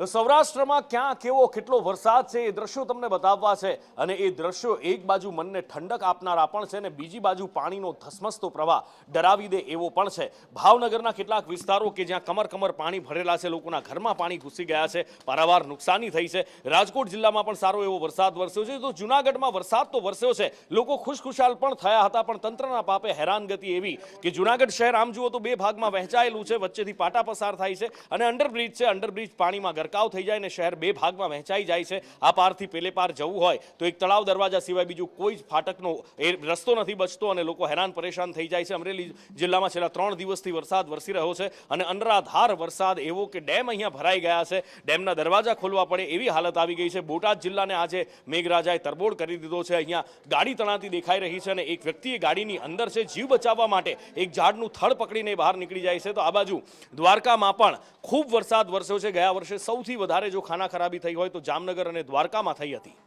સૌરાષ્ટ્રમાં ક્યાં કેવો કેટલો વરસાદ છે એ દ્રશ્યો તમને બતાવવા છે અને એ દ્રશ્યો એક બાજુ મનને ઠંડક આપનારા પણ છે અને બીજી બાજુ પાણીનો ધસમસતો પ્રવાહ ડરાવી દે એવો પણ છે। ભાવનગરના કેટલાક વિસ્તારો કે જ્યાં કમર કમર પાણી ભરેલા છે, લોકોના ઘરમાં પાણી ઘૂસી ગયા છે, પારાવાર નુકસાની થઈ છે। રાજકોટ જિલ્લામાં પણ સારો એવો વરસાદ વરસ્યો છે। તો જૂનાગઢમાં વરસાદ તો વરસ્યો છે, લોકો ખુશખુશાલ પણ થયા હતા, પણ તંત્રના પાપે હેરાનગતિ એવી કે જૂનાગઢ શહેર આમ જુઓ તો બે ભાગમાં વહેંચાયેલું છે, વચ્ચેથી પાટા પસાર થાય છે અને અંડરબ્રિજ છે, અંડરબ્રિજ પાણીમાં ગરકાવ થઈ જાય ને શહેર બે ભાગમાં વહેંચાઈ જાય છે। આ પારથી પેલે પાર જવું હોય તો એક તળાવ દરવાજા સિવાય બીજું કોઈ જ ફાટકનો એ રસ્તો નથી બચતો અને લોકો હેરાન પરેશાન થઈ જાય છે। અમરેલી જિલ્લામાં છેલ્લા 3 દિવસથી વરસાદ વરસી રહ્યો છે અને અનરાધાર વરસાદ એવો કે ડેમ અહીંયા ભરાઈ ગયા છે, ડેમના દરવાજા ખોલવા પડે એવી હાલત આવી ગઈ છે। બોટાદ જિલ્લાને આજે મેઘરાજાએ તરબોળ કરી દીધો છે। અહીંયા ગાડી તણાતી દેખાઈ રહી છે અને એક વ્યક્તિએ ગાડીની અંદર છે જીવ બચાવવા માટે એક ઝાડનું થડ પકડીને બહાર નીકળી જાય છે। તો આ બાજુ દ્વારકામાં પણ ખૂબ વરસાદ વરસ્યો છે। ગયા વર્ષે સૌથી વધારે જો ખાના ખરાબી થઈ હોય તો જામનગર અને દ્વારકામાં થઈ હતી।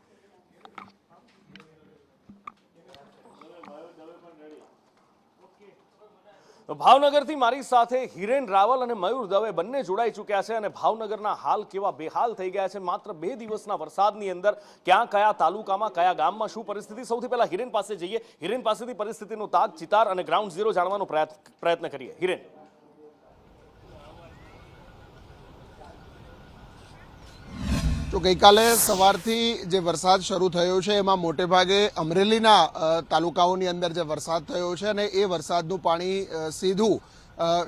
ભાવનગરથી મારી સાથે હિરેન રાવલ અને મયુર દવે બંને જોડાઈ ચૂક્યા છે અને ભાવનગરના હાલ કેવા બેહાલ થઈ ગયા છે માત્ર 2 દિવસના વરસાદની અંદર। ક્યાં કયા તાલુકામાં કયા ગામમાં શું પરિસ્થિતિ, સૌથી પહેલા હિરેન પાસે જઈએ, હિરેન પાસેથી પરિસ્થિતિનો તાગ ચિતાર અને ગ્રાઉન્ડ ઝીરો જાણવાનો પ્રયત્ન કરીએ। હિરેન, તો ગઈકાલે સવારથી જે વરસાદ શરૂ થયો છે એમાં મોટે ભાગે અમરેલીના તાલુકાઓની અંદર જે વરસાદ થયો છે અને એ વરસાદનું પાણી સીધું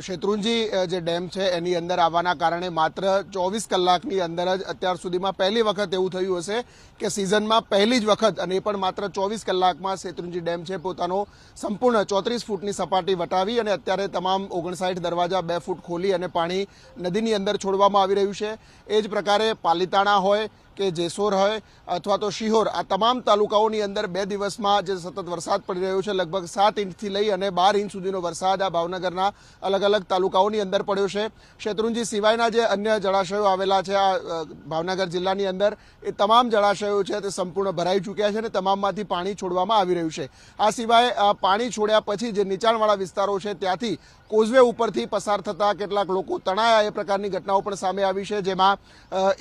શેત્રુંજી જે ડેમ છે એની અંદર આવવાના કારણે માત્ર 24 કલાકની અંદર જ અત્યાર સુધીમાં પહેલી વખત એવું થયું હશે કે સિઝનમાં પહેલી જ વખત, અને એ પણ માત્ર 24 કલાકમાં શેત્રુંજી ડેમ છે પોતાનો સંપૂર્ણ 34 ફૂટની સપાટી વટાવી અને અત્યારે તમામ 59 દરવાજા 2 ફૂટ ખોલી અને પાણી નદીની અંદર છોડવામાં આવી રહ્યું છે। એ જ પ્રકારે પાલીતાણા હોય કે જેસોર હોય અથવા તો શિહોર, આ તમામ તાલુકાઓની અંદર 2 દિવસમાં જે સતત વરસાદ પડી રહ્યો છે, લગભગ 7 ઇંચથી લઈ અને 12 ઇંચ સુધીનો વરસાદ આ ભાવનગરના અલગ અલગ તાલુકાઓની અંદર પડ્યો છે। શેત્રુંજી સિવાયના જે અન્ય જળાશયો આવેલા છે આ ભાવનગર જિલ્લાની અંદર, એ તમામ જળાશયો છે તે સંપૂર્ણ ભરાઈ ચૂક્યા છે અને તમામમાંથી પાણી છોડવામાં આવી રહ્યું છે। આ સિવાય પાણી છોડ્યા પછી જે નીચાણવાળા વિસ્તારો છે ત્યાંથી કોઝવે ઉપરથી પસાર થતા કેટલાક લોકો તણાયા એ પ્રકારની ઘટનાઓ પણ સામે આવી છે, જેમાં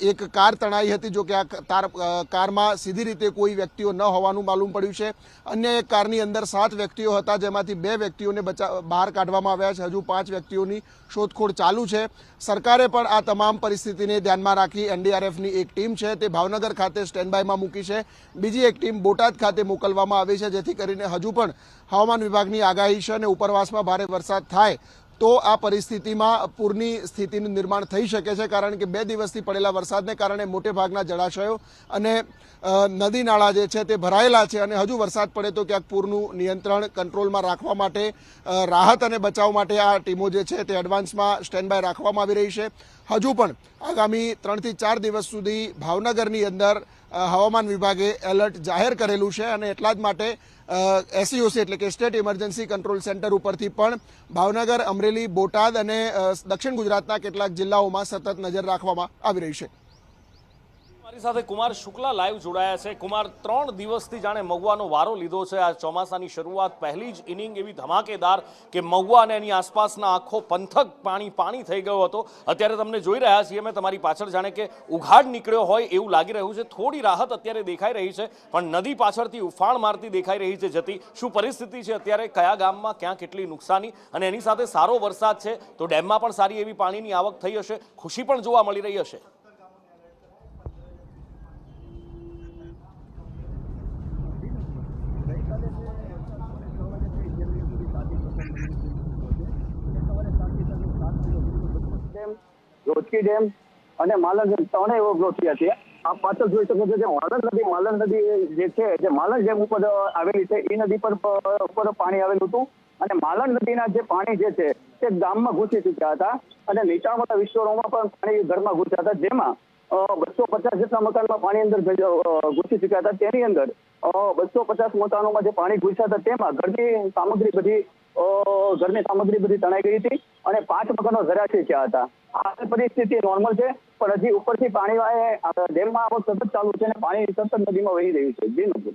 એક કાર તણાઈ હતી, જો કે આ કારમાં સીધી રીતે કોઈ વ્યક્તિઓ ન હોવાનું માલુમ પડ્યું છે। અન્ય એક કારની અંદર 7 વ્યક્તિઓ હતા, જેમાંથી 2 વ્યક્તિઓને બહાર કાઢવામાં આવ્યા છે, હજુ 5 વ્યક્તિઓની શોધખોળ ચાલુ છે। સરકારે પણ આ તમામ પરિસ્થિતિને ધ્યાનમાં રાખી એનડીઆરએફની એક ટીમ છે તે ભાવનગર ખાતે સ્ટેન્ડ બાયમાં મૂકી છે, બીજી એક ટીમ બોટાદ ખાતે મોકલવામાં આવી છે, જેથી કરીને હજુ પણ હવામાન વિભાગની આગાહી છે અને ઉપરવાસમાં ભારે વરસાદ થાય તો આ પરિસ્થિતિમાં પૂરની સ્થિતિનું નિર્માણ થઈ શકે છે, કારણ કે 2 દિવસથી પડેલા વરસાદને કારણે મોટે ભાગના જળાશયો અને નદી નાળા જે છે તે ભરાયેલા છે અને હજુ વરસાદ પડે તો ક્યાંક પૂરનું નિયંત્રણ કંટ્રોલમાં રાખવા માટે રાહત અને બચાવ માટે આ ટીમો જે છે તે એડવાન્સમાં સ્ટેન્ડ બાય રાખવામાં આવી રહી છે। હજુ પણ આગામી 3 થી 4 દિવસ સુધી ભાવનગરની અંદર હવામાન વિભાગે એલર્ટ જાહેર કરેલું છે અને એટલા જ માટે એસઈઓસી એટલે કે સ્ટેટ ઇમરજન્સી કંટ્રોલ સેન્ટર ઉપરથી પણ ભાવનગર, અમરેલી, બોટાદ અને દક્ષિણ ગુજરાતના કેટલાક જિલ્લાઓમાં સતત નજર રાખવામાં આવી રહી છે। મારી સાથે કુમાર શુક્લા લાઈવ જોડાયા છે। કુમાર, 3 દિવસથી જાણે મહુવાનો વારો લીધો છે। આ ચોમાસાની શરૂઆત પહેલી જ ઇનિંગ એવી ધમાકેદાર કે મહુવા અને એની આસપાસના આખો પંથક પાણી થઈ ગયો હતો। અત્યારે તમને જોઈ રહ્યા છીએ મેં તમારી પાછળ જાણે કે ઉઘાડ નીકળ્યો હોય એવું લાગી રહ્યું છે। થોડી રાહત અત્યારે દેખાઈ રહી છે, પણ નદી પાછળથી ઉફાણ મારતી દેખાઈ રહી છે જતી। શું પરિસ્થિતિ છે અત્યારે, કયા ગામમાં ક્યાં કેટલી નુકસાની, અને એની સાથે સારો વરસાદ છે તો ડેમમાં પણ સારી એવી પાણીની આવક થઈ હશે, ખુશી પણ જોવા મળી રહી હશે? રોજકી ડેમ અને માલણ ડેમ ત્રણેય ઓવરફ્લો થયા છે। આપ પાછળ જોઈ શકો છો કે માલણ નદી જે છે જે માલણ ડેમ ઉપર આવેલી છે એ નદી પર ઉપર પાણી આવેલું હતું અને માલણ નદીના જે પાણી જે છે તે ગામમાં ઘૂસી ચૂક્યા હતા અને નીચાણવાળા વિસ્તારોમાં પણ પાણી ઘરમાં ઘૂસ્યા હતા, જેમાં 250 જેટલા મકાનમાં પાણી અંદર ઘૂસી ચૂક્યા હતા। તેની અંદર 250 મકાનોમાં જે પાણી ઘૂસ્યા હતા તેમાં ઘરની સામગ્રી બધી તણાઈ ગઈ હતી અને 5 મકાનો ધરાશયી થયા હતા। આ પરિસ્થિતિ નોર્મલ છે, પણ હજી ઉપરથી પાણી ડેમમાં આવક સતત ચાલુ છે અને પાણી સતત નદીમાં વહી રહ્યું છે। જી નોંધ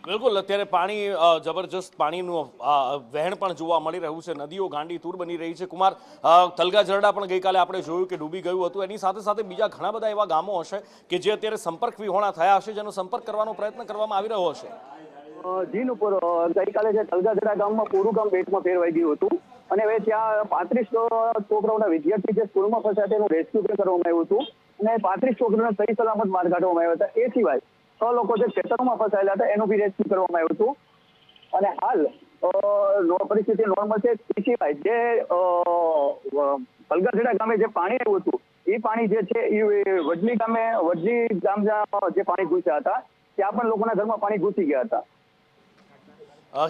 બિલકુલ અત્યારે પાણી જબરજસ્ત પાણીનું વહેણ પણ જોવા મળી રહ્યું છે, નદીઓ ગાંડી તૂર બની રહી છે. કુમાર, તલગા જરડા પણ ગઈકાલે આપણે જોયું કે ડૂબી ગયું હતું. એની સાથે સાથે બીજા ઘણા બધા એવા ગામો હશે કે જે અત્યારે સંપર્ક વિહોણા થયા હશે, જેનો સંપર્ક કરવાનો પ્રયત્ન કરવામાં આવી રહ્યો હશે. જીન ઉપર ગઈકાલે જે તલગાજરા ગામમાં પૂરું ગામ બેટમાં ફેરવાઈ ગયું હતું અને હવે ત્યાં 35 છોકરાઓના વિદ્યાર્થી જે સ્કૂલમાં ફસાયા તેનું રેસ્ક્યુ પણ કરવામાં આવ્યું હતું અને 35 છોકરાઓને સહી સલામત બહાર કાઢવામાં આવ્યા હતા. એ સિવાય 6 લોકો જે ખેતરોમાં ફસાયેલા હતા એનું બી રેસ્ક્યુ કરવામાં આવ્યું હતું અને હાલ પરિસ્થિતિ નોર્મલ છે. એ સિવાય જે તલગાજરા ગામે જે પાણી આવ્યું હતું એ પાણી જે છે એ વડલી ગામ જે પાણી ઘૂસ્યા હતા ત્યાં પણ લોકોના ઘરમાં પાણી ઘૂસી ગયા હતા.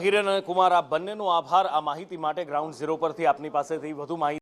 હિરેન અને કુમાર, આ બંનેનો આભાર આ માહિતી માટે. ગ્રાઉન્ડ ઝીરો પરથી આપની પાસેથી વધુ માહિતી